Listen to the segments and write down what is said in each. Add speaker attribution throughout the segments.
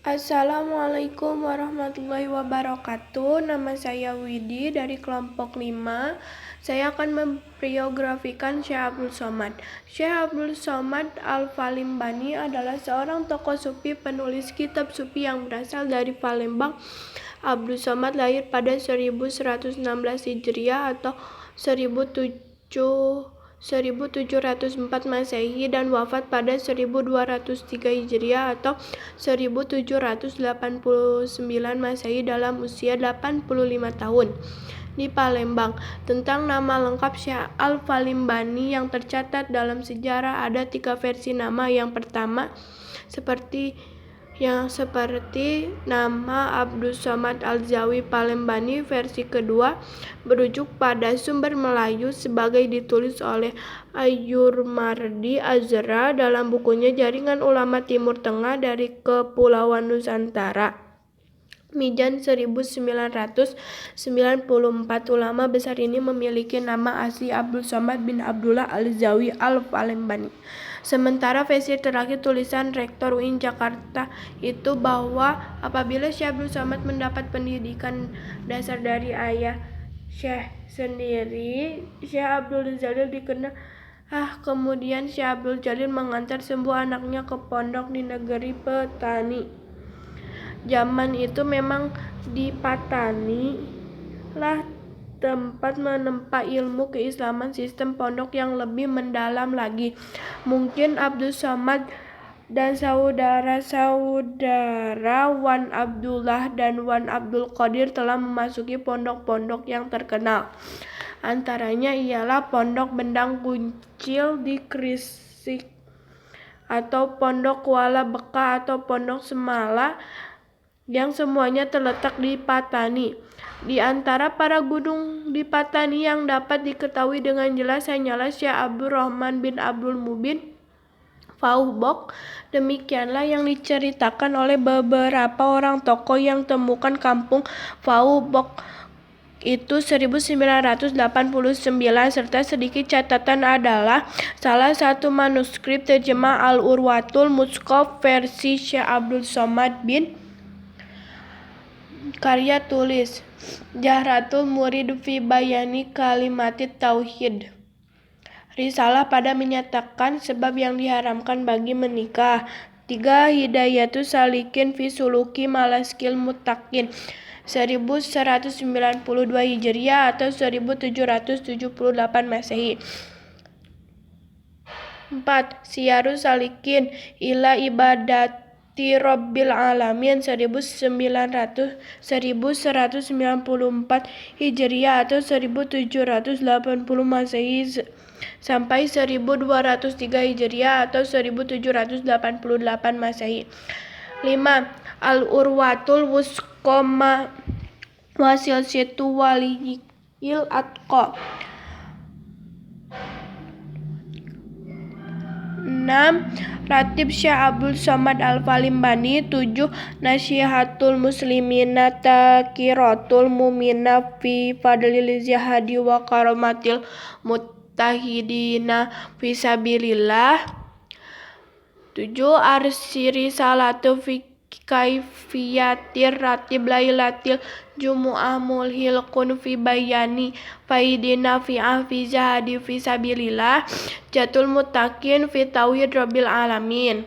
Speaker 1: Assalamualaikum warahmatullahi wabarakatuh. Nama saya Widi dari kelompok 5. Saya akan membiografikan Syekh Abdul Somad. Syekh Abdul Somad Al-Falimbani adalah seorang tokoh sufi penulis kitab sufi yang berasal dari Palembang. Abdul Somad lahir pada 1116 Hijriah atau 1704 Masehi dan wafat pada 1203 Hijriah atau 1789 Masehi dalam usia 85 tahun di Palembang. Tentang nama lengkap Syekh Al-Falimbani yang tercatat dalam sejarah ada 3 versi nama. Yang pertama seperti nama Abdul Somad Al-Zawi Palembani. Versi kedua berujuk pada sumber Melayu sebagai ditulis oleh Ayyurmardi Azra dalam bukunya Jaringan Ulama Timur Tengah dari Kepulauan Nusantara. Mijan 1994. Ulama besar ini memiliki nama asli Abdul Somad bin Abdullah Al-Zawi Al-Palembani. Sementara versi terakhir tulisan Rektor UIN Jakarta itu bahwa apabila Syekh Abdul Somad mendapat pendidikan dasar dari ayah Syekh sendiri, Syekh Abdul Jalil dikenal. Kemudian Syekh Abdul Jalil mengantar semua anaknya ke pondok di negeri petani. Zaman itu memang di Patani lah tempat menempa ilmu keislaman sistem pondok yang lebih mendalam lagi. Mungkin Abdul Somad dan saudara-saudara Wan Abdullah dan Wan Abdul Qadir telah memasuki pondok-pondok yang terkenal. Antaranya ialah Pondok Bendang Kuncil di Gresik atau Pondok Kuala Beka atau Pondok Semala yang semuanya terletak di Patani. Di antara para gunung di Patani yang dapat diketahui dengan jelas hanyalah Syekh Abdul Rahman bin Abdul Mubin Fauhbok. Demikianlah yang diceritakan oleh beberapa orang tokoh yang temukan kampung Fauhbok itu 1989 serta sedikit catatan adalah salah satu manuskrip terjemah Al-Urwatul Mushaf versi Syekh Abdul Somad bin karya tulis Jahratul Murid fi Bayani Kalimatit Tauhid. Risalah pada menyatakan sebab yang diharamkan bagi menikah. 3 Hidayatus Salikin fi Suluki Malaskil Muttaqin 1192 Hijriah atau 1778 Masehi. 4. Siyarus Salikin ila Ibadati Rabbil Alamin 1194 Hijriah atau 1780 Masehi sampai 1203 Hijriah atau 1788 Masehi. 5. Al-Urwatul Wusqa Wasil Situ Waliyil Atqa 6. Ratib Syekh Abdul Somad Al-Falimbani. 7. Nasihatul Muslimina Takiratul Mumina fi Fadlil Zihadi wa Karamatil Muttahidina fi Sabilillah. 7. Arsiri Salatu fi Kaifiyatir Ratib Lailatil Jumu'ah Mulhil Kun fi Bayani Faidina fi Ahfi Zahadi fi Sabilillah. Jatul Muttaqin fi Tauhid Rabbil Alamin.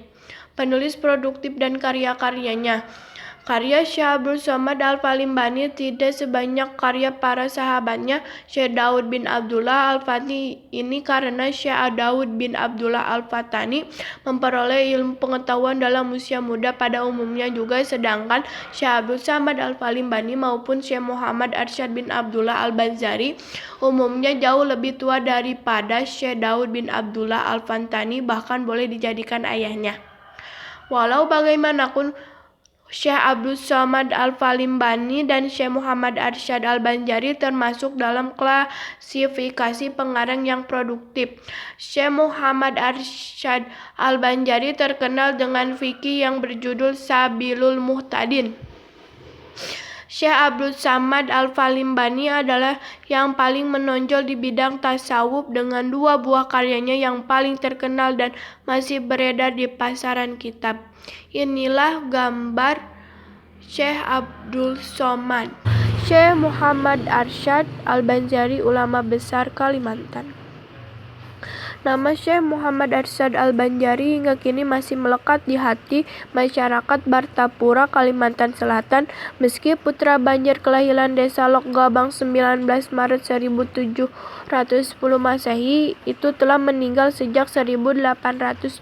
Speaker 1: Penulis produktif dan karya-karyanya. Karya Syekh Abdul Somad Al-Falimbani tidak sebanyak karya para sahabatnya Syekh Daud bin Abdullah Al-Fatani ini karena Syekh Daud bin Abdullah Al-Fatani memperoleh ilmu pengetahuan dalam usia muda pada umumnya juga, sedangkan Syekh Abdul Somad Al-Falimbani maupun Syekh Muhammad Arsyad bin Abdullah Al-Banzari umumnya jauh lebih tua daripada Syekh Daud bin Abdullah Al-Fatani, bahkan boleh dijadikan ayahnya. Walau bagaimanapun Syekh Abdul Somad Al-Falimbani dan Syekh Muhammad Arsyad Al-Banjari termasuk dalam klasifikasi pengarang yang produktif. Syekh Muhammad Arsyad Al-Banjari terkenal dengan fikih yang berjudul Sabilul Muhtadin. Syekh Abdul Samad Al-Falimbani adalah yang paling menonjol di bidang tasawuf dengan 2 buah karyanya yang paling terkenal dan masih beredar di pasaran kitab. Inilah gambar Syekh Abdul Somad. Syekh Muhammad Arsyad Al-Banjari, ulama besar Kalimantan. Nama Syekh Muhammad Arsyad Al-Banjari hingga kini masih melekat di hati masyarakat Martapura, Kalimantan Selatan, meski putra Banjar kelahiran desa Lok Gabang 19 Maret 1710 Masehi itu telah meninggal sejak 1812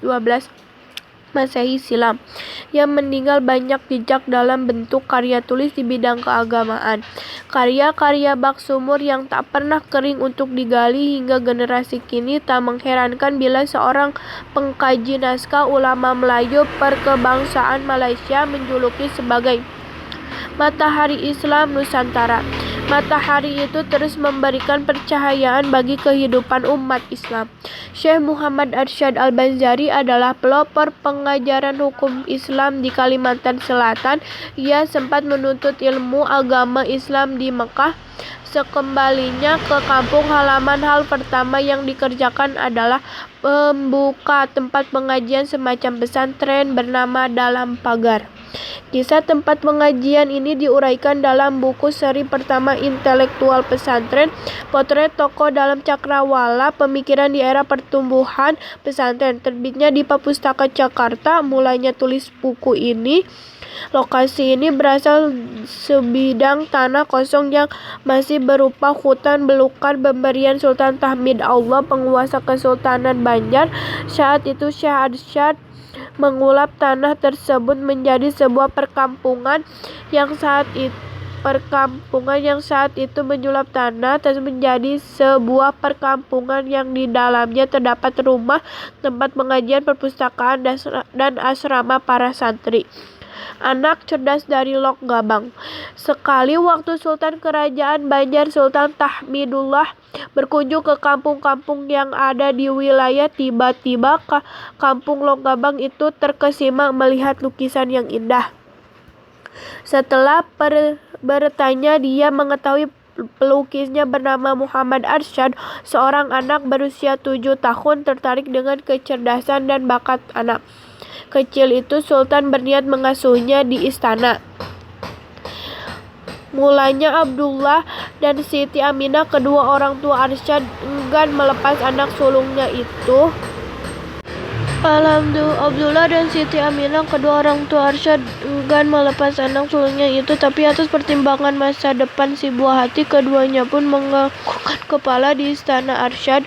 Speaker 1: Masehi silam. Yang meninggal banyak jejak dalam bentuk karya tulis di bidang keagamaan. Karya-karya bak sumur yang tak pernah kering untuk digali hingga generasi kini tak mengherankan bila seorang pengkaji naskah ulama Melayu perkebangsaan Malaysia menjuluki sebagai matahari Islam Nusantara. Matahari itu terus memberikan percahayaan bagi kehidupan umat Islam. Syekh Muhammad Arsyad Al-Banjari adalah pelopor pengajaran hukum Islam di Kalimantan Selatan. Ia sempat menuntut ilmu agama Islam di Mekah. Sekembalinya ke kampung halaman, hal pertama yang dikerjakan adalah membuka tempat pengajian semacam pesantren bernama Dalam Pagar. Kisah tempat pengajian ini diuraikan dalam buku seri pertama Intelektual Pesantren, Potret Tokoh dalam Cakrawala Pemikiran di Era Pertumbuhan Pesantren, terbitnya di Pustaka Jakarta. Mulanya tulis buku ini, lokasi ini berasal sebidang tanah kosong yang masih berupa hutan belukar pemberian Sultan Tahmid Allah, penguasa Kesultanan Banjar. Saat itu Syekh Arsyad mengulap tanah tersebut menjadi sebuah perkampungan yang saat itu menyulap tanah tersebut menjadi sebuah perkampungan yang di dalamnya terdapat rumah, tempat pengajian, perpustakaan, dan asrama para santri. Anak cerdas dari Lok Gabang. Sekali waktu Sultan Kerajaan Banjar Sultan Tahmidullah berkunjung ke kampung-kampung yang ada di wilayah, tiba-tiba kampung Lok Gabang itu terkesima melihat lukisan yang indah. Setelah bertanya, dia mengetahui pelukisnya bernama Muhammad Arsyad, seorang anak berusia 7 tahun tertarik dengan kecerdasan dan bakat anak kecil itu. Sultan berniat mengasuhnya di istana. Mulanya Abdullah dan Siti Aminah, kedua orang tua Arsyad, enggan melepas anak sulungnya itu. Abdullah dan Siti Aminah, kedua orang tua Arsyad, enggan melepas anak sulungnya itu, tapi atas pertimbangan masa depan si buah hati, keduanya pun menganggukkan kepala di istana. Arsyad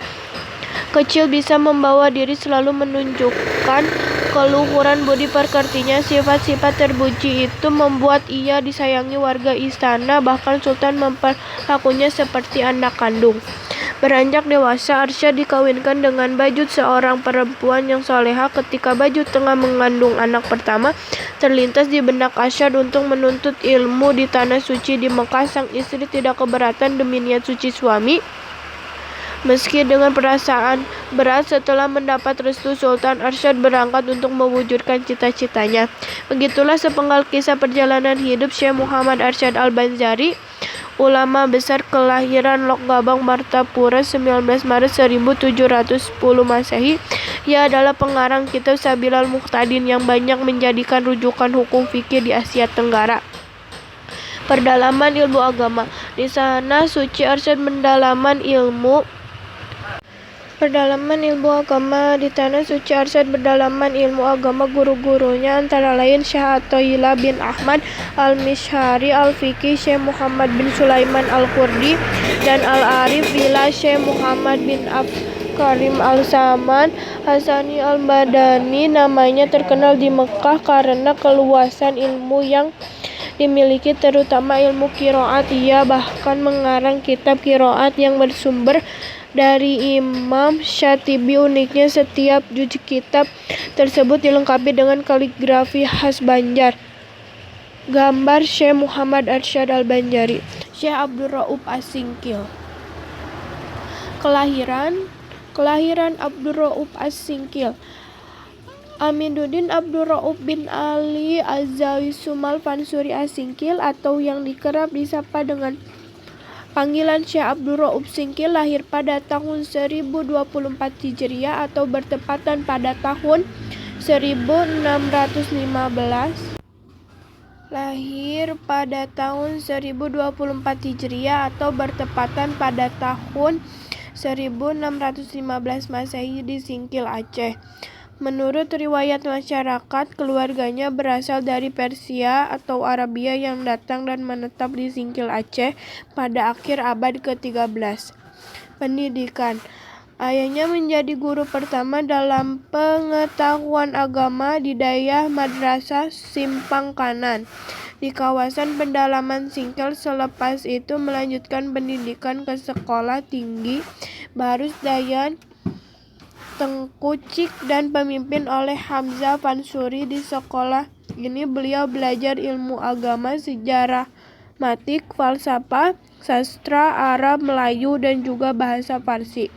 Speaker 1: kecil bisa membawa diri, selalu menunjukkan keluhuran budi pekertinya. Sifat-sifat terpuji itu membuat ia disayangi warga istana, bahkan Sultan memperlakunya seperti anak kandung. Beranjak dewasa, Arsyad dikawinkan dengan Bajut, seorang perempuan yang soleha. Ketika Bajut tengah mengandung anak pertama, terlintas di benak Arsyad untuk menuntut ilmu di tanah suci di Mekah. Sang istri tidak keberatan demi niat suci suami. Meski dengan perasaan berat, setelah mendapat restu Sultan, Arsyad berangkat untuk mewujudkan cita-citanya. Begitulah sepenggal kisah perjalanan hidup Syekh Muhammad Arsyad Al-Banjari, ulama besar kelahiran Lok Gabang, Martapura, 19 Maret 1710 Masehi. Ia adalah pengarang kitab Sabilal Muhtadin yang banyak menjadikan rujukan hukum fikih di Asia Tenggara. Perdalaman ilmu agama. Di sana suci Arsyad Perdalaman ilmu agama. Di tanah suci Arsyad berdalaman ilmu agama. Guru-gurunya antara lain Syekh Athaillah bin Ahmad Al-Mishari Al-Fiqi, Syekh Muhammad bin Sulaiman Al-Qurdi, dan Al-Arif Billah Syekh Muhammad bin Karim Al-Saman Hasani Al-Madani. Namanya terkenal di Mekah karena keluasan ilmu yang dimiliki, terutama ilmu qiraat. Ia bahkan mengarang kitab qiraat yang bersumber dari Imam Syatibi. Uniknya, setiap juz kitab tersebut dilengkapi dengan kaligrafi khas Banjar. Gambar Syekh Muhammad Arsyad Al-Banjari. Syekh Abdul Rauf As-Singkil. Kelahiran Abdul Rauf As-Singkil Aminuddin Abdurrauf bin Ali Azzawi Sumal Fansuri Asingkil atau yang dikerap disapa dengan panggilan Syekh Abdurrauf Singkil lahir pada tahun 1024 Hijriah atau bertepatan pada tahun 1615. Lahir pada tahun 1024 Hijriah atau bertepatan pada tahun 1615 Masehi di Singkil, Aceh. Menurut riwayat masyarakat, keluarganya berasal dari Persia atau Arabia yang datang dan menetap di Singkil, Aceh pada akhir abad ke-13. Pendidikan. Ayahnya menjadi guru pertama dalam pengetahuan agama di Dayah Madrasah Simpang Kanan di kawasan pedalaman Singkil. Selepas itu melanjutkan pendidikan ke sekolah tinggi Barus Dayan Tengku Cik dan pemimpin oleh Hamzah Fansuri. Di sekolah ini beliau belajar ilmu agama, sejarah, matik, falsafah, sastra Arab, Melayu, dan juga bahasa Farsi.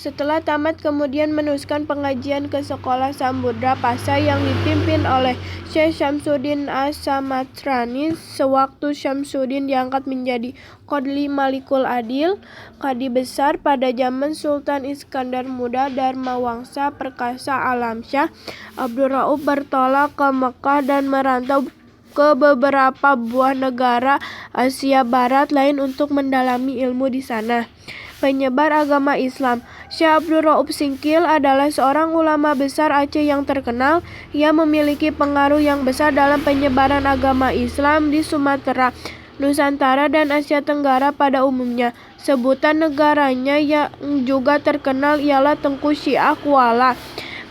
Speaker 1: Setelah tamat kemudian meneruskan pengajian ke sekolah Samudra Pasai yang dipimpin oleh Syekh Syamsuddin As-Samatrani. Sewaktu Syamsuddin diangkat menjadi Qadli Malikul Adil, Qadi besar pada zaman Sultan Iskandar Muda Dharmawangsa Perkasa Alamsyah, Abdurrauf bertolak ke Mekah dan merantau ke beberapa buah negara Asia Barat lain untuk mendalami ilmu di sana. Penyebar agama Islam. Syekh Abdurrauf Singkil adalah seorang ulama besar Aceh yang terkenal. Ia memiliki pengaruh yang besar dalam penyebaran agama Islam di Sumatera, Nusantara, dan Asia Tenggara pada umumnya. Sebutan negaranya yang juga terkenal ialah Tengku Syiah Kuala.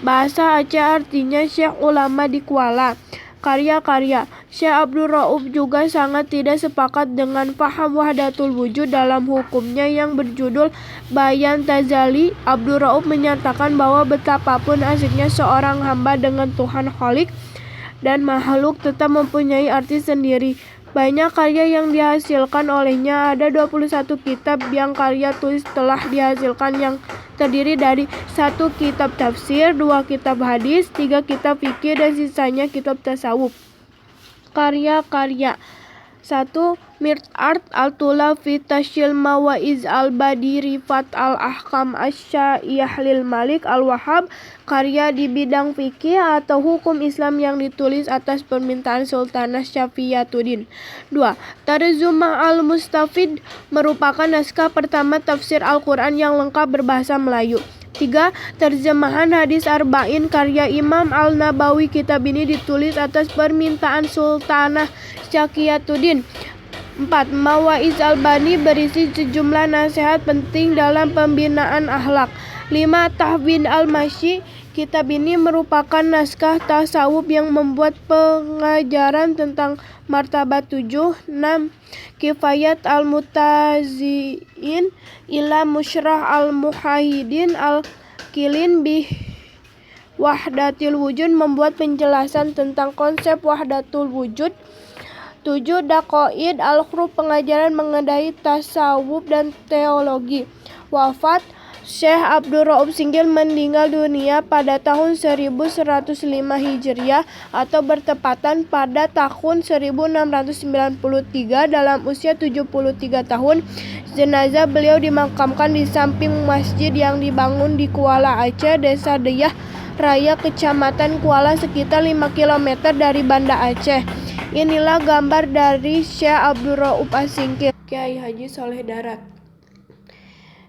Speaker 1: Bahasa Aceh artinya Syekh Ulama di Kuala. Karya-karya. Syekh Abdurrauf juga sangat tidak sepakat dengan paham wahdatul wujud dalam hukumnya yang berjudul Bayan Tazali. Abdurrauf menyatakan bahwa betapapun asyiknya seorang hamba dengan Tuhan Khalik dan makhluk tetap mempunyai arti sendiri. Banyak karya yang dihasilkan olehnya, ada 21 kitab yang karya tulis telah dihasilkan yang terdiri dari 1 kitab tafsir, 2 kitab hadis, 3 kitab fikih, dan sisanya kitab tasawuf. Karya-karya. 1. Mir'at al-Tula fi Tashil Mawa'iz al-Badi Rifat al-Ahkam Asy-Sya'iah lil Malik al-Wahhab. Karya di bidang fikih atau hukum Islam yang ditulis atas permintaan Sultanah Syafiyatuddin. 2. Tarzumah al-Mustafid merupakan naskah pertama tafsir Al-Quran yang lengkap berbahasa Melayu. 3. Terjemahan hadis Arba'in karya Imam Al-Nabawi. Kitab ini ditulis atas permintaan Sultanah Syafiyatuddin. 4. Mawa'iz al-Bani berisi sejumlah nasihat penting dalam pembinaan akhlak. 5. Tahwin al-Masyi. Kitab ini merupakan naskah tasawuf yang membuat pengajaran tentang martabat 7. 6. Kifayat al-Mutaziin ila Musyrah al-Muhahidin al-Kilin bih Wahdatul Wujud membuat penjelasan tentang konsep wahdatul wujud. 7. Daqaid al-Huruf pengajaran mengenai tasawuf dan teologi. Wafat. Syekh Abdurrauf Singkil meninggal dunia pada tahun 1105 Hijriah atau bertepatan pada tahun 1693 dalam usia 73 tahun. Jenazah beliau dimakamkan di samping masjid yang dibangun di Kuala Aceh, Desa Dayah Raya, Kecamatan Kuala, sekitar 5 km dari Banda Aceh. Inilah gambar dari Syekh Abdurrauf As-Singkil. Kiai Haji Soleh Darat.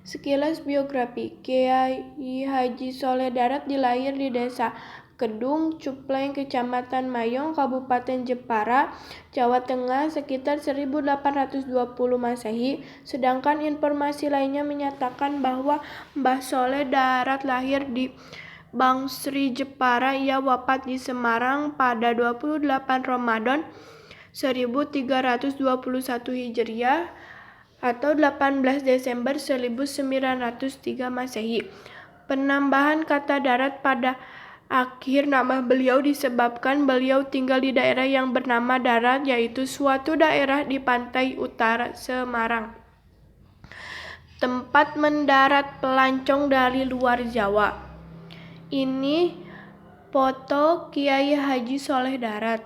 Speaker 1: Sekilas biografi. Kiai Haji Soleh Darat dilahir di Desa Kedung Cupleng, Kecamatan Mayong, Kabupaten Jepara, Jawa Tengah sekitar 1820 Masehi. Sedangkan informasi lainnya menyatakan bahwa Mbah Soleh Darat lahir di Bangsri, Jepara. Ia wafat di Semarang pada 28 Ramadan 1321 Hijriah atau 18 Desember 1903 Masehi. Penambahan kata darat pada akhir nama beliau disebabkan beliau tinggal di daerah yang bernama Darat, yaitu suatu daerah di pantai utara Semarang. Tempat mendarat pelancong dari luar Jawa. Ini Foto Kiai Haji Soleh Darat.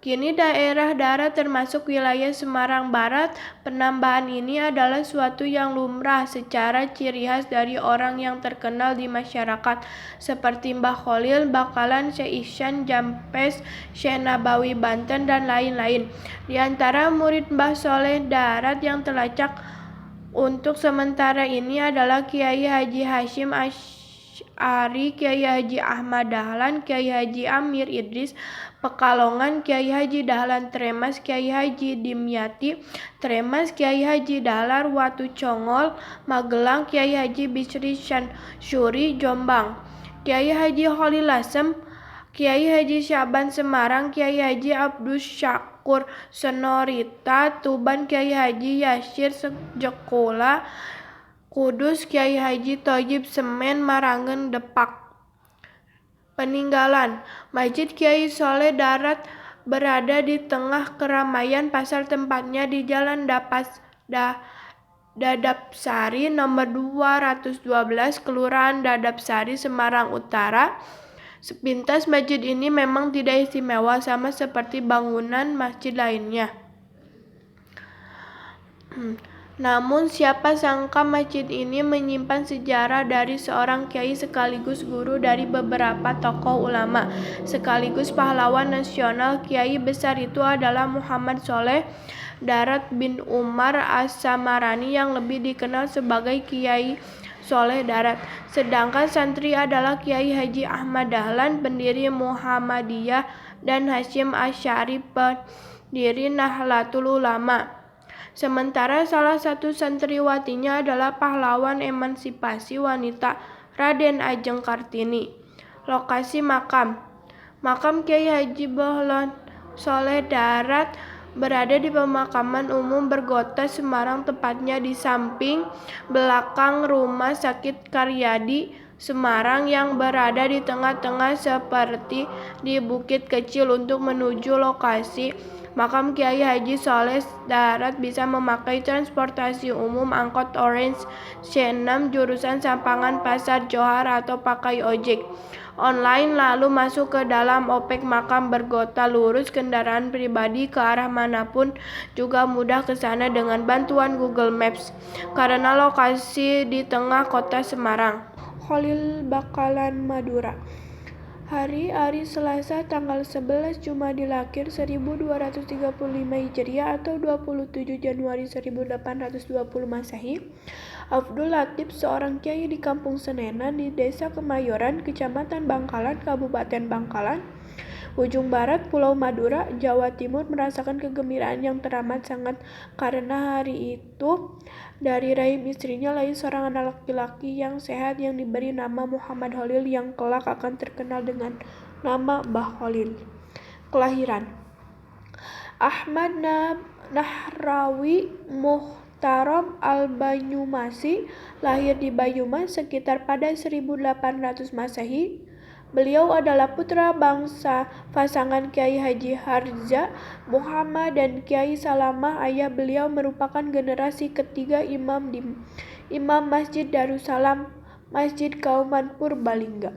Speaker 1: Kini daerah darat termasuk wilayah Semarang Barat. Penambahan ini adalah suatu yang lumrah secara ciri khas dari orang yang terkenal di masyarakat seperti Mbah Kholil, Bakalan, Syekh Ihsan, Jampes, Syekh Nabawi Banten, dan lain-lain. Di antara murid Mbah Soleh Darat yang terlacak untuk sementara ini adalah Kiai Haji Hashim Asy'ari, Kiai Haji Ahmad Dahlan, Kiai Haji Amir Idris Pekalongan, Kiai Haji Dahlan Tremas, Kiai Haji Dimyati Tremas, Kiai Haji Dahlan Watu Congol Magelang, Kiai Haji Bisri Syuri Jombang, Kiai Haji Kholil Lasem, Kiai Haji Syaban Semarang, Kiai Haji Abdus Syakur Senorita Tuban, Kiai Haji Yasir Jekola Kudus, Kiai Haji Thoyyib Semen Marangen Depak. Peninggalan Masjid Kiai Soleh Darat berada di tengah keramaian pasar, tempatnya di Jalan Dadapsari nomor 212, Kelurahan Dadapsari, Semarang Utara. Sepintas masjid ini memang tidak istimewa sama seperti bangunan masjid lainnya. Namun siapa sangka masjid ini menyimpan sejarah dari seorang kiai sekaligus guru dari beberapa tokoh ulama sekaligus pahlawan nasional. Kiai besar itu adalah Muhammad Soleh Darat bin Umar As-Samarani yang lebih dikenal sebagai Kiai Soleh Darat. Sedangkan santri adalah Kiai Haji Ahmad Dahlan, pendiri Muhammadiyah, dan Hashim Asy'ari, pendiri Nahdlatul Ulama. Sementara salah satu santriwatinya adalah pahlawan emansipasi wanita Raden Ajeng Kartini. Lokasi makam Kiai Haji Bohlon Soleh Darat berada di pemakaman umum Bergota, Semarang, tepatnya di samping belakang Rumah Sakit Karyadi, Semarang, yang berada di tengah-tengah seperti di bukit kecil. Untuk menuju lokasi makam Kiai Haji Soleh Darat bisa memakai transportasi umum angkot Orange C6 jurusan Sampangan Pasar Johar atau pakai ojek online lalu masuk ke dalam opek makam Bergota. Lurus kendaraan pribadi ke arah manapun juga mudah ke sana dengan bantuan Google Maps karena lokasi di tengah kota Semarang. Kholil Bakalan Madura. Hari Selasa tanggal 11 Jumadil Akhir 1235 Hijriah atau 27 Januari 1820 Masehi. Abdul Latif, seorang kiai di Kampung Senenan di Desa Kemayoran, Kecamatan Bangkalan, Kabupaten Bangkalan, ujung barat Pulau Madura, Jawa Timur, merasakan kegembiraan yang teramat sangat karena hari itu dari rahim istrinya lahir seorang anak laki-laki yang sehat yang diberi nama Muhammad Kholil yang kelak akan terkenal dengan nama Mbah Kholil. Kelahiran Ahmad Nahrawi Muhtaram Al-Banyumasi lahir di Banyumas sekitar pada 1800 Masehi. Beliau adalah putra bangsa pasangan Kiai Haji Harza Muhammad dan Kiai Salamah. Ayah beliau merupakan generasi ketiga imam Masjid Darussalam, Masjid Kauman Purbalingga.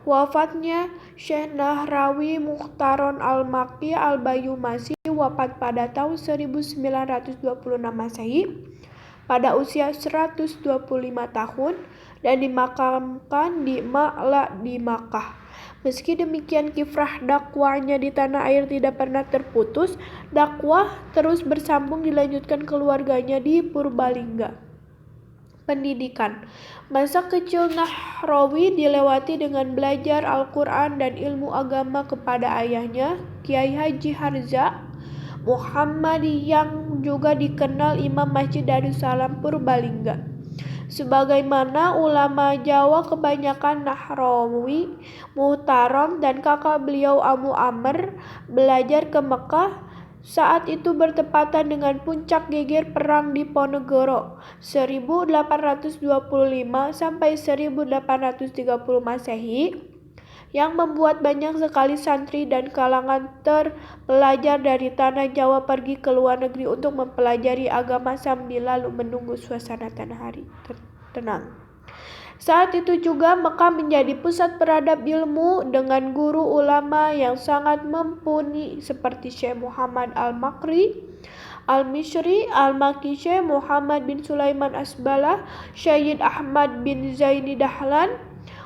Speaker 1: Wafatnya Syekh Nahrawi Mukhtaron Al-Makki Al-Banyumasi wafat pada tahun 1926 Masehi pada usia 125 tahun dan dimakamkan di Ma'la di Makkah. Meski demikian, kiprah dakwahnya di tanah air tidak pernah terputus. Dakwah terus bersambung dilanjutkan keluarganya di Purbalingga. Pendidikan masa kecil Nahrawi dilewati dengan belajar Al-Quran dan ilmu agama kepada ayahnya, Kiai Haji Harza Muhammad, yang juga dikenal Imam Masjid Darussalam Purbalingga. Sebagaimana ulama Jawa kebanyakan Nahrawi Muhtaram dan kakak beliau Abu Amr belajar ke Mekah. Saat itu bertepatan dengan puncak geger perang Diponegoro 1825 sampai 1830 Masehi, yang membuat banyak sekali santri dan kalangan terpelajar dari tanah Jawa pergi ke luar negeri untuk mempelajari agama sambil lalu menunggu suasana tanah hari tenang. Saat itu juga Mekah menjadi pusat peradab ilmu dengan guru ulama yang sangat mumpuni seperti Syekh Muhammad Al-Makri, Al-Misri, Al-Makki, Syekh Muhammad bin Sulaiman Asbalah, Syed Ahmad bin Zaini Dahlan,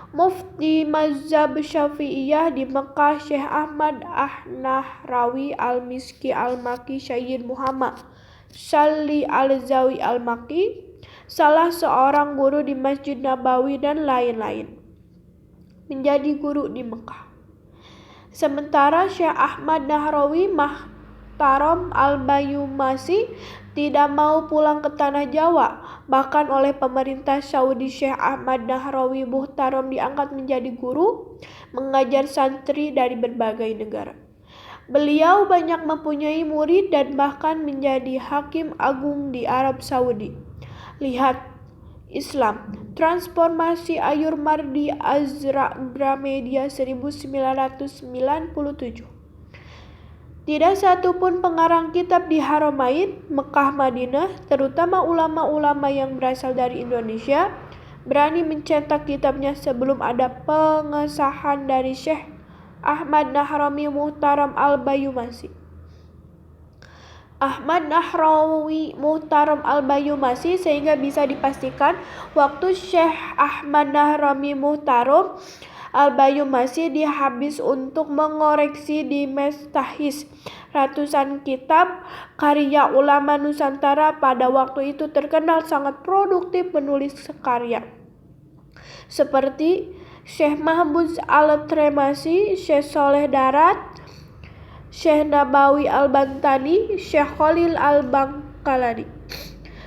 Speaker 1: Mufti Mazhab Syafi'iyah di Mekah Syekh Ahmad An-Nahrawi, Al-Miski, Al-Makki, Syed Muhammad Shalli Al-Zawi Al-Makki, salah seorang guru di Masjid Nabawi dan lain-lain, menjadi guru di Mekah. Sementara Syekh Ahmad Nahrawi Muhtaram Al-Bayyumasi tidak mau pulang ke tanah Jawa. Bahkan oleh pemerintah Saudi, Syekh Ahmad Nahrawi Muhtaram diangkat menjadi guru, mengajar santri dari berbagai negara. Beliau banyak mempunyai murid dan bahkan menjadi hakim agung di Arab Saudi. Lihat Islam, Transformasi Ayurmardi Azra Gramedia 1997. Tidak satu pun pengarang kitab di Haramain, Mekah Madinah, terutama ulama-ulama yang berasal dari Indonesia, berani mencetak kitabnya sebelum ada pengesahan dari Syekh Ahmad Nahrawi Muhtaram Al-Bayyumasi. Ahmad Nahrawi Muhtaram Al-Bayyumasi, sehingga bisa dipastikan waktu Syekh Ahmad Nahrawi Muhtaram Al-Bayyumasi dihabis untuk mengoreksi di Mestahis ratusan kitab karya ulama Nusantara pada waktu itu terkenal sangat produktif menulis karya seperti Syekh Mahfuz Al-Tremasi, Syekh Soleh Darat, Syekh Nabawi Al-Bantani, Syekh Khalil Al-Bangkalani,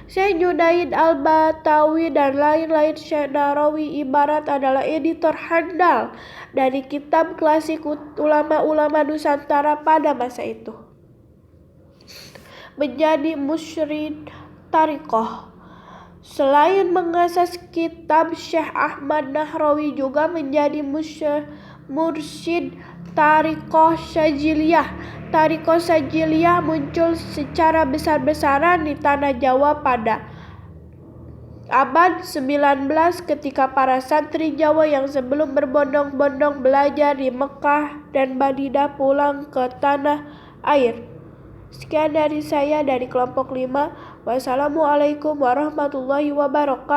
Speaker 1: Syekh Junaid Al-Batawi, dan lain-lain. Syekh Nahrawi ibarat adalah editor handal dari kitab klasik ulama-ulama Nusantara pada masa itu. Menjadi musyrid tariqah. Selain mengasas kitab, Syekh Ahmad Nahrawi juga menjadi mursyid Tariqah Syadziliyah. Tariqah Syadziliyah muncul secara besar-besaran di tanah Jawa pada abad 19 ketika para santri Jawa yang sebelum berbondong-bondong belajar di Mekah dan Madinah pulang ke tanah air. Sekian dari saya dari kelompok 5. Wassalamualaikum warahmatullahi wabarakatuh.